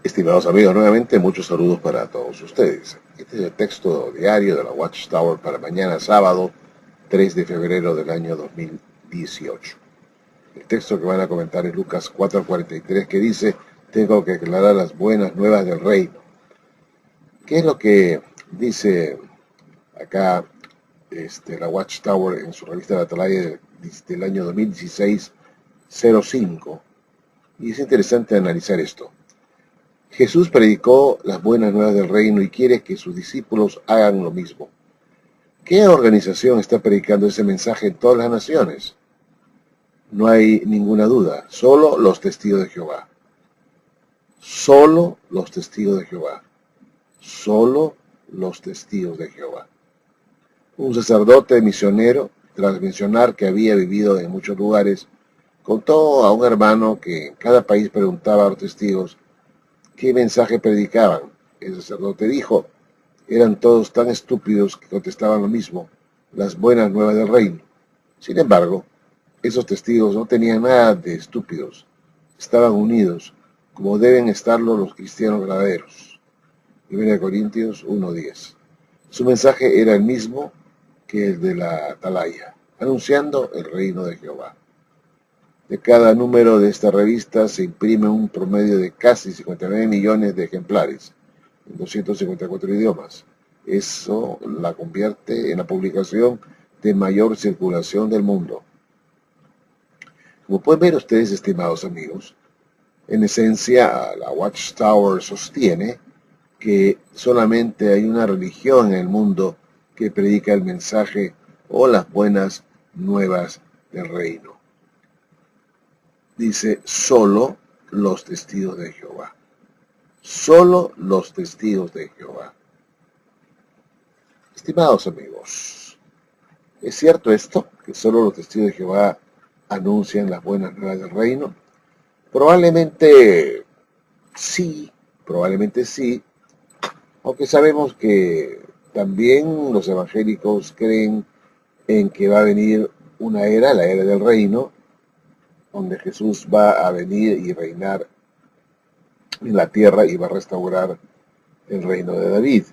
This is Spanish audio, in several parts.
Estimados amigos, nuevamente muchos saludos para todos ustedes. Este es el texto diario de la Watchtower para mañana sábado 3 de febrero del año 2018. El texto que van a comentar es Lucas 4:43, que dice: tengo que aclarar las buenas nuevas del reino. ¿Qué es lo que dice acá la Watchtower en su revista de Atalaya del año 2016-05? Y es interesante analizar esto. Jesús predicó las buenas nuevas del reino y quiere que sus discípulos hagan lo mismo. ¿Qué organización está predicando ese mensaje en todas las naciones? No hay ninguna duda, solo los testigos de Jehová. Solo los testigos de Jehová. Solo los testigos de Jehová. Un sacerdote misionero, tras mencionar que había vivido en muchos lugares, contó a un hermano que en cada país preguntaba a los testigos qué mensaje predicaban. El sacerdote dijo: eran todos tan estúpidos que contestaban lo mismo, las buenas nuevas del reino. Sin embargo, esos testigos no tenían nada de estúpidos, estaban unidos, como deben estarlo los cristianos verdaderos. 1 Corintios 1:10. Su mensaje era el mismo que el de la Atalaya, anunciando el reino de Jehová. De cada número de esta revista se imprime un promedio de casi 59 millones de ejemplares, en 254 idiomas. Eso la convierte en la publicación de mayor circulación del mundo. Como pueden ver ustedes, estimados amigos, en esencia la Watchtower sostiene que solamente hay una religión en el mundo que predica el mensaje o las buenas nuevas del reino. Dice: solo los testigos de Jehová. Solo los testigos de Jehová. Estimados amigos, ¿es cierto esto? ¿Que solo los testigos de Jehová anuncian las buenas nuevas del reino? Probablemente sí, aunque sabemos que también los evangélicos creen en que va a venir una era, la era del reino, donde Jesús va a venir y reinar en la tierra y va a restaurar el reino de David.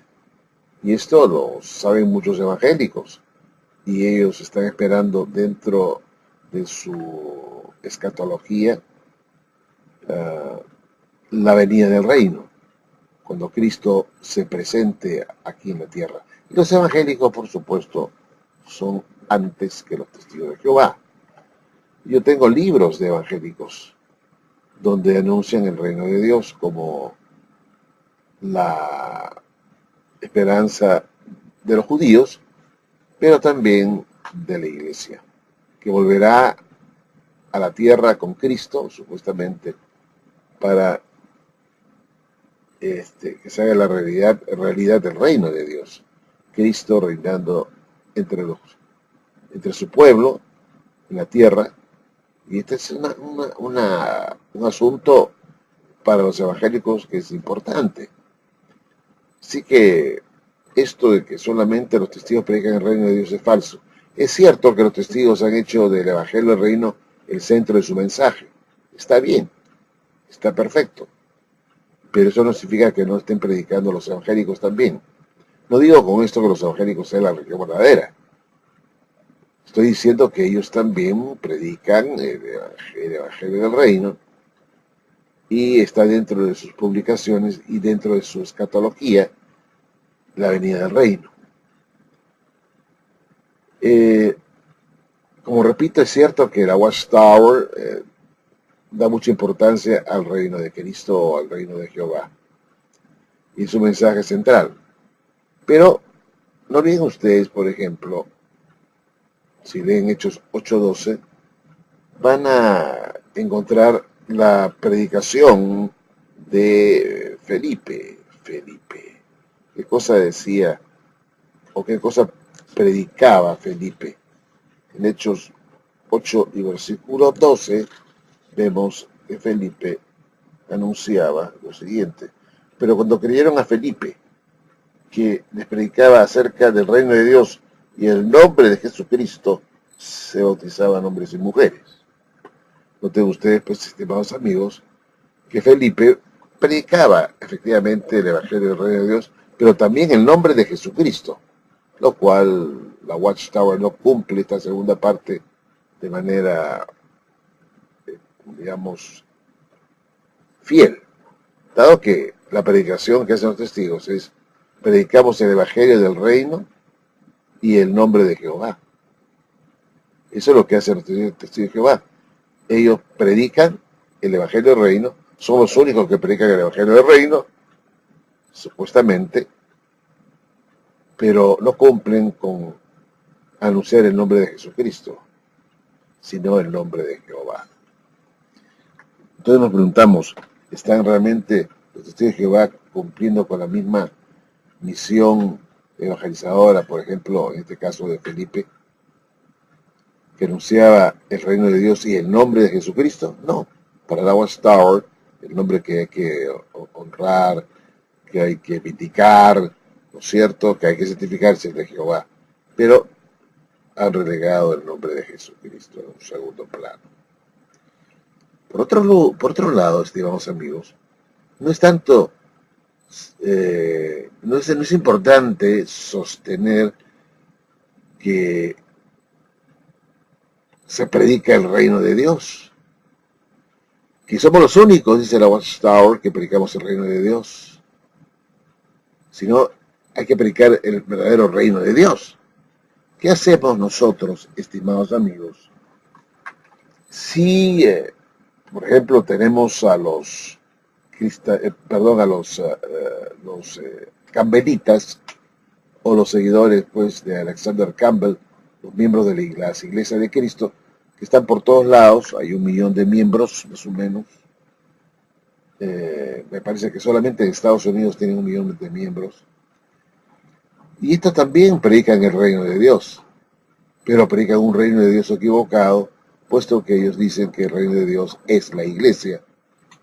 Y esto lo saben muchos evangélicos, y ellos están esperando dentro de su escatología la venida del reino, cuando Cristo se presente aquí en la tierra. Y los evangélicos, por supuesto, son antes que los testigos de Jehová. Yo tengo libros de evangélicos donde anuncian el reino de Dios como la esperanza de los judíos, pero también de la iglesia, que volverá a la tierra con Cristo, supuestamente, para que se haga la realidad del reino de Dios. Cristo reinando entre su pueblo en la tierra. Y este es un asunto para los evangélicos que es importante. Así que esto de que solamente los testigos predican el reino de Dios es falso. Es cierto que los testigos han hecho del evangelio del reino el centro de su mensaje. Está bien, está perfecto. Pero eso no significa que no estén predicando los evangélicos también. No digo con esto que los evangélicos sean la religión verdadera. Estoy diciendo que ellos también predican el evangelio del reino, y está dentro de sus publicaciones y dentro de su escatología la venida del reino. Como repito, es cierto que la Watchtower da mucha importancia al reino de Cristo o al reino de Jehová y su mensaje central. Pero no olviden ustedes, por ejemplo, si leen Hechos 8:12, van a encontrar la predicación de Felipe. ¿Qué cosa decía o qué cosa predicaba Felipe? En Hechos 8 y versículo 12 vemos que Felipe anunciaba lo siguiente: pero cuando creyeron a Felipe, que les predicaba acerca del reino de Dios y el nombre de Jesucristo, se bautizaban hombres y mujeres. Noten ustedes, pues, estimados amigos, que Felipe predicaba efectivamente el Evangelio del reino de Dios, pero también el nombre de Jesucristo, lo cual la Watchtower no cumple esta segunda parte de manera, digamos, fiel, dado que la predicación que hacen los testigos es: predicamos el Evangelio del reino y el nombre de Jehová. Eso es lo que hacen los testigos de Jehová. Ellos predican el Evangelio del reino, son los únicos que predican el Evangelio del reino, supuestamente, pero no cumplen con anunciar el nombre de Jesucristo, sino el nombre de Jehová. Entonces nos preguntamos, ¿están realmente los testigos de Jehová cumpliendo con la misma misión evangelizadora, por ejemplo, en este caso de Felipe, que anunciaba el reino de Dios y el nombre de Jesucristo? No. Para la Watchtower, el nombre que hay que honrar, que hay que vindicar, ¿no es cierto?, que hay que certificarse es de Jehová. Pero han relegado el nombre de Jesucristo en un segundo plano. Por otro lado, estimados amigos, no es tanto, no es importante sostener que se predica el reino de Dios, que somos los únicos, dice la Watchtower, que predicamos el reino de Dios, sino hay que predicar el verdadero reino de Dios. ¿Qué hacemos nosotros, estimados amigos, si, por ejemplo, tenemos a los campbellitas, o los seguidores, pues, de Alexander Campbell, los miembros de las iglesias de Cristo, que están por todos lados? Hay 1 millón de miembros, más o menos. Me parece que solamente en Estados Unidos tienen 1 millón de miembros. Y estos también predican el reino de Dios, pero predican un reino de Dios equivocado, puesto que ellos dicen que el reino de Dios es la iglesia,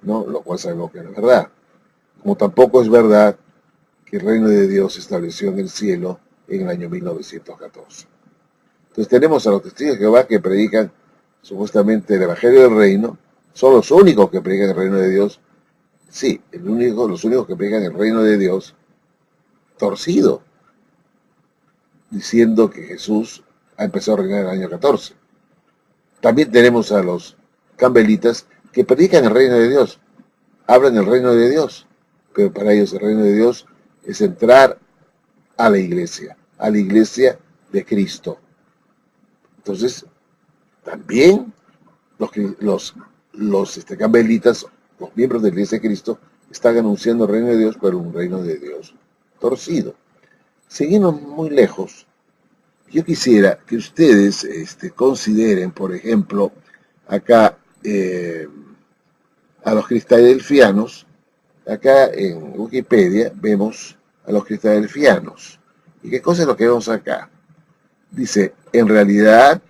¿no? Lo cual sabemos que no es verdad. Como tampoco es verdad que el reino de Dios se estableció en el cielo en el año 1914. Entonces tenemos a los testigos de Jehová que predican supuestamente el Evangelio del reino, son los únicos que predican el reino de Dios. Sí, los únicos que predican el reino de Dios torcido, diciendo que Jesús ha empezado a reinar en el año 14. También tenemos a los campbellitas que predican el reino de Dios, hablan del reino de Dios, pero para ellos el reino de Dios es entrar a la iglesia de Cristo. Entonces, también los campbellitas, los miembros de la iglesia de Cristo, están anunciando el reino de Dios, pero un reino de Dios torcido. Seguimos muy lejos. Yo quisiera que ustedes consideren, por ejemplo, acá a los cristadelfianos. Acá en Wikipedia vemos a los cristadelfianos. ¿Y qué cosa es lo que vemos acá? Dice: en realidad,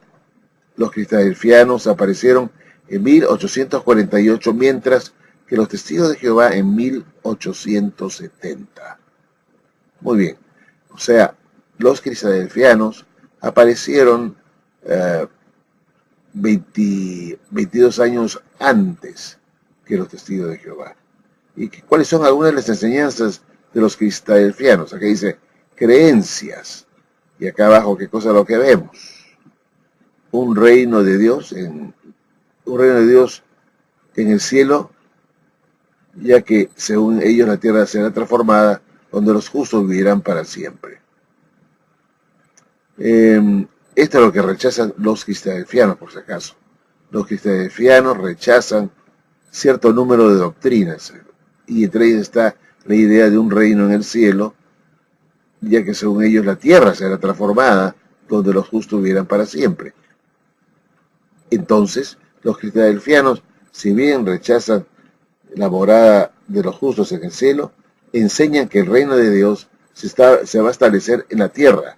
los cristadelfianos aparecieron en 1848, mientras que los testigos de Jehová en 1870. Muy bien. O sea, los cristadelfianos aparecieron 22 años antes que los testigos de Jehová. ¿Y cuáles son algunas de las enseñanzas de los cristadelfianos? Aquí dice creencias. Y acá abajo, ¿qué cosa es lo que vemos? Un reino de Dios en el cielo, ya que según ellos la tierra será transformada, donde los justos vivirán para siempre. Esto es lo que rechazan los cristadelfianos, por si acaso. Los cristadelfianos rechazan cierto número de doctrinas, y entre ellas está la idea de un reino en el cielo, ya que según ellos la tierra será transformada donde los justos vivirán para siempre. Entonces, los cristianos, si bien rechazan la morada de los justos en el cielo, enseñan que el reino de Dios se va a establecer en la tierra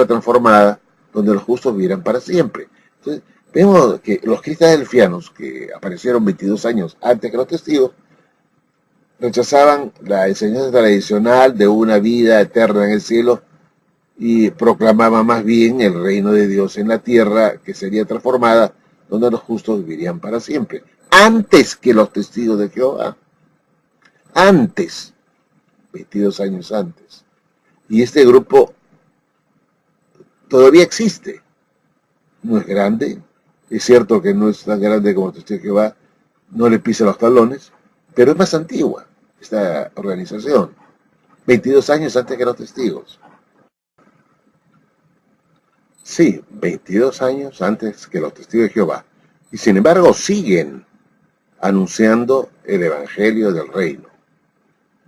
transformada, donde los justos vivirán para siempre. Entonces, vemos que los cristianos, que aparecieron 22 años antes que los testigos, rechazaban la enseñanza tradicional de una vida eterna en el cielo y proclamaban más bien el reino de Dios en la tierra, que sería transformada, donde los justos vivirían para siempre. Antes que los testigos de Jehová. Antes. 22 años antes. Y este grupo todavía existe. No es grande. Es cierto que no es tan grande como el testigo de Jehová. No le pisa los talones. Pero es más antigua esta organización. 22 años antes que los testigos. Sí, 22 años antes que los testigos de Jehová. Y sin embargo siguen anunciando el evangelio del reino.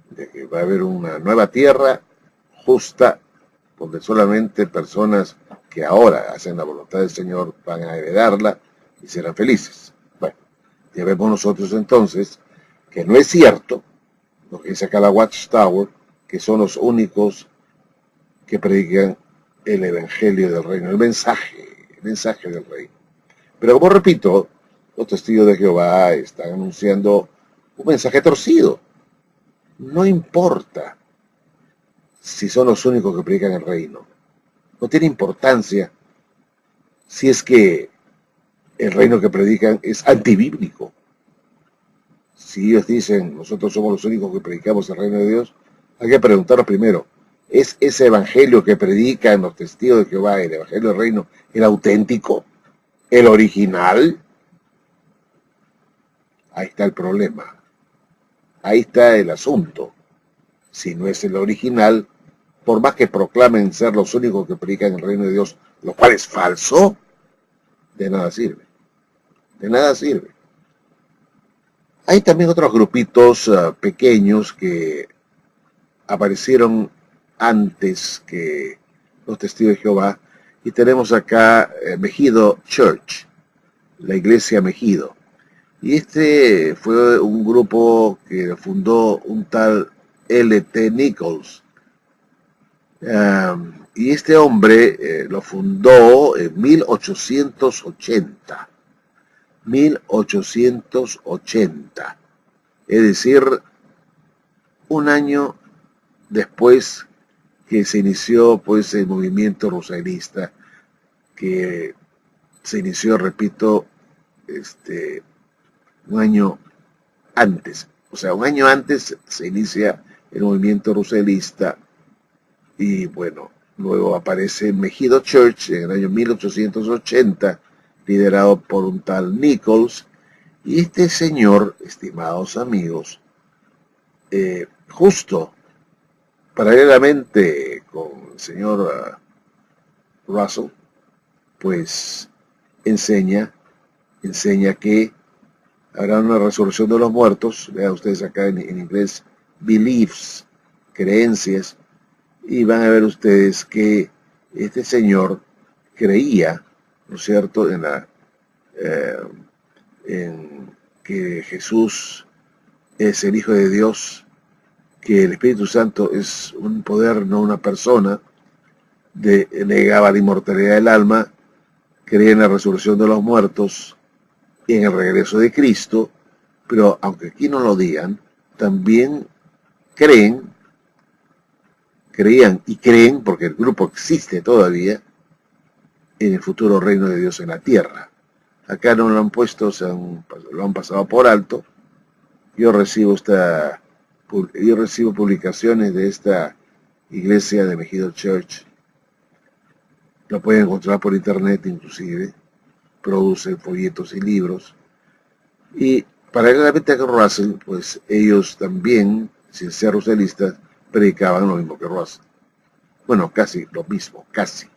De que va a haber una nueva tierra justa, donde solamente personas que ahora hacen la voluntad del Señor van a heredarla y serán felices. Bueno, ya vemos nosotros entonces que no es cierto lo que dice acá la Watchtower, que son los únicos que predican el evangelio del reino, el mensaje del reino. Pero como repito, los testigos de Jehová están anunciando un mensaje torcido. No importa si son los únicos que predican el reino. No tiene importancia si es que el reino que predican es antibíblico. Si ellos dicen, nosotros somos los únicos que predicamos el reino de Dios, hay que preguntarnos primero, ¿es ese evangelio que predican los testigos de Jehová, el evangelio del reino, el auténtico? ¿El original? Ahí está el problema. Ahí está el asunto. Si no es el original, por más que proclamen ser los únicos que predican el reino de Dios, lo cual es falso, de nada sirve. De nada sirve. Hay también otros grupitos pequeños que aparecieron antes que los testigos de Jehová. Y tenemos acá Mejido Church, la iglesia Mejido. Y este fue un grupo que fundó un tal L.T. Nichols. Y este hombre lo fundó en 1880. 1880. Es decir, un año después que se inició pues el movimiento rosalista, que se inició, repito, un año antes. O sea, un año antes se inicia el movimiento rosalista y bueno, luego aparece Mejido Church en el año 1880, liderado por un tal Nichols, y este señor, estimados amigos, justo paralelamente con el señor Russell, pues enseña que habrá una resurrección de los muertos. Vean ustedes acá en inglés, beliefs, creencias, y van a ver ustedes que este señor creía, ¿no es cierto?, en que Jesús es el Hijo de Dios, que el Espíritu Santo es un poder, no una persona, negaba la inmortalidad del alma, creía en la resurrección de los muertos y en el regreso de Cristo, pero aunque aquí no lo digan, también creían y creen, porque el grupo existe todavía, en el futuro reino de Dios en la tierra. Acá no lo han puesto, lo han pasado por alto. Yo recibo publicaciones de esta iglesia de Mejido Church. Lo pueden encontrar por internet inclusive. Producen folletos y libros. Y paralelamente con Russell, pues ellos también, sin ser russellistas, predicaban lo mismo que Russell. Bueno, casi lo mismo, casi.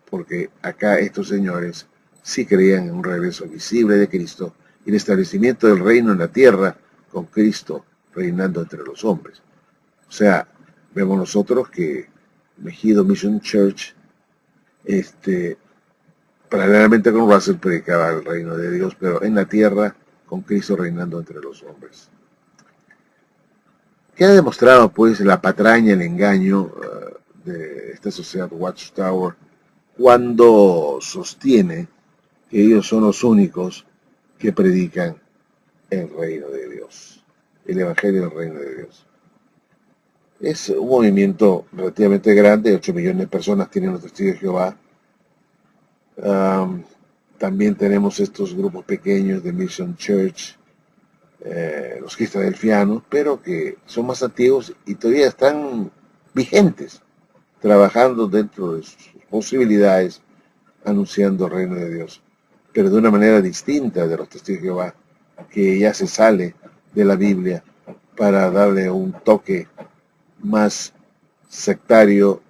Porque acá estos señores sí creían en un regreso visible de Cristo y el establecimiento del reino en la tierra con Cristo reinando entre los hombres. O sea, Vemos nosotros que Mejido Mission Church, paralelamente con Russell, predicaba el reino de Dios, pero en la tierra, con Cristo reinando entre los hombres. ¿Qué ha demostrado, pues, la patraña, el engaño de esta sociedad Watchtower cuando sostiene que ellos son los únicos que predican el reino de Dios, el evangelio del reino de Dios? Es un movimiento relativamente grande, 8 millones de personas tienen los testigos de Jehová. También tenemos estos grupos pequeños de Mission Church, los cristadelfianos, pero que son más antiguos y todavía están vigentes, trabajando dentro de sus posibilidades, anunciando el reino de Dios, pero de una manera distinta de los testigos de Jehová, que ya se sale de la Biblia para darle un toque más sectario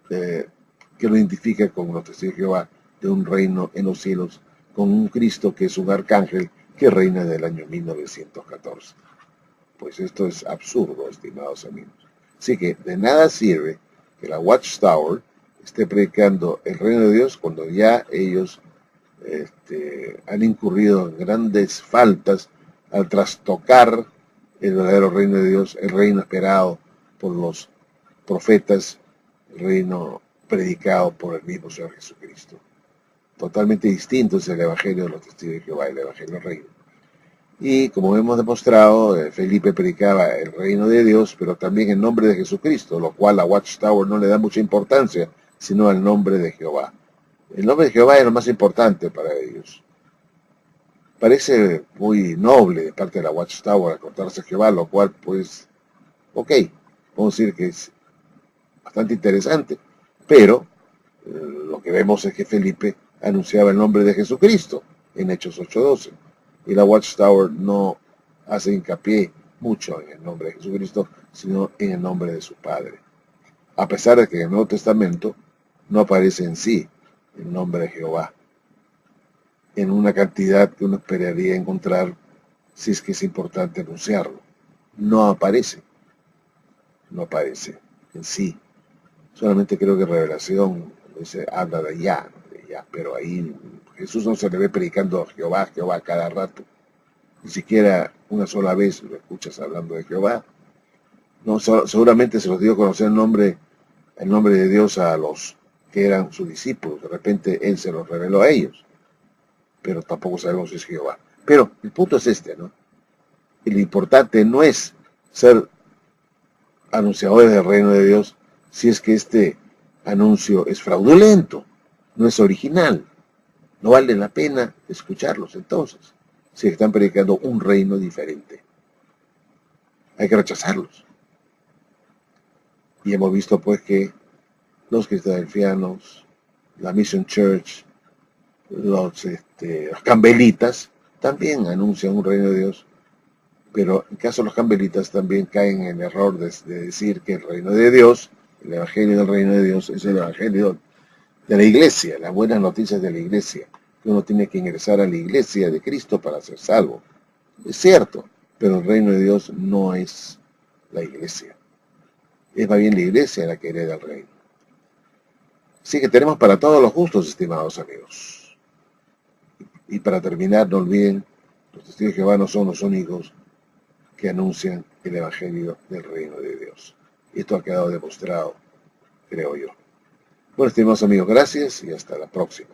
que lo identifica con los testigos de Jehová, de un reino en los cielos, con un Cristo que es un arcángel que reina del año 1914. Pues esto es absurdo, estimados amigos. Así que de nada sirve que la Watchtower esté predicando el reino de Dios cuando ya ellos han incurrido en grandes faltas al trastocar el verdadero reino de Dios, el reino esperado por los profetas, el reino predicado por el mismo Señor Jesucristo. Totalmente distinto es el Evangelio de los testigos de Jehová, el Evangelio del reino. Y como hemos demostrado, Felipe predicaba el reino de Dios, pero también en nombre de Jesucristo, lo cual a Watchtower no le da mucha importancia, sino al nombre de Jehová. El nombre de Jehová es lo más importante para ellos. Parece muy noble de parte de la Watchtower acordarse a Jehová, lo cual, pues, ok, podemos decir que es bastante interesante, pero lo que vemos es que Felipe anunciaba el nombre de Jesucristo en Hechos 8:12, y la Watchtower no hace hincapié mucho en el nombre de Jesucristo, sino en el nombre de su Padre. A pesar de que en el Nuevo Testamento no aparece en sí el nombre de Jehová en una cantidad que uno esperaría encontrar si es que es importante anunciarlo. No aparece en sí. Solamente creo que Revelación habla de allá, pero ahí Jesús no se le ve predicando a Jehová cada rato. Ni siquiera una sola vez lo escuchas hablando de Jehová. No, seguramente se los dio a conocer el nombre de Dios a los que eran sus discípulos. De repente Él se los reveló a ellos, pero tampoco sabemos si es Jehová. Pero el punto es ¿no? Y lo importante no es ser anunciadores del reino de Dios si es que este anuncio es fraudulento, no es original. No vale la pena escucharlos entonces, si están predicando un reino diferente. Hay que rechazarlos. Y hemos visto pues que los cristadelfianos, la Mission Church, los cambelitas también anuncian un reino de Dios, pero en caso de los cambelitas también caen en el error de decir que el reino de Dios, el evangelio del reino de Dios, es el evangelio de la iglesia, las buenas noticias de la iglesia, que uno tiene que ingresar a la iglesia de Cristo para ser salvo. Es cierto, pero el reino de Dios no es la iglesia. Es más bien la iglesia la que hereda el reino. Así que tenemos para todos los gustos, estimados amigos. Y para terminar, no olviden, los testigos de Jehová no son los únicos que anuncian el evangelio del reino de Dios. Esto ha quedado demostrado, creo yo. Bueno, estimados amigos, gracias y hasta la próxima.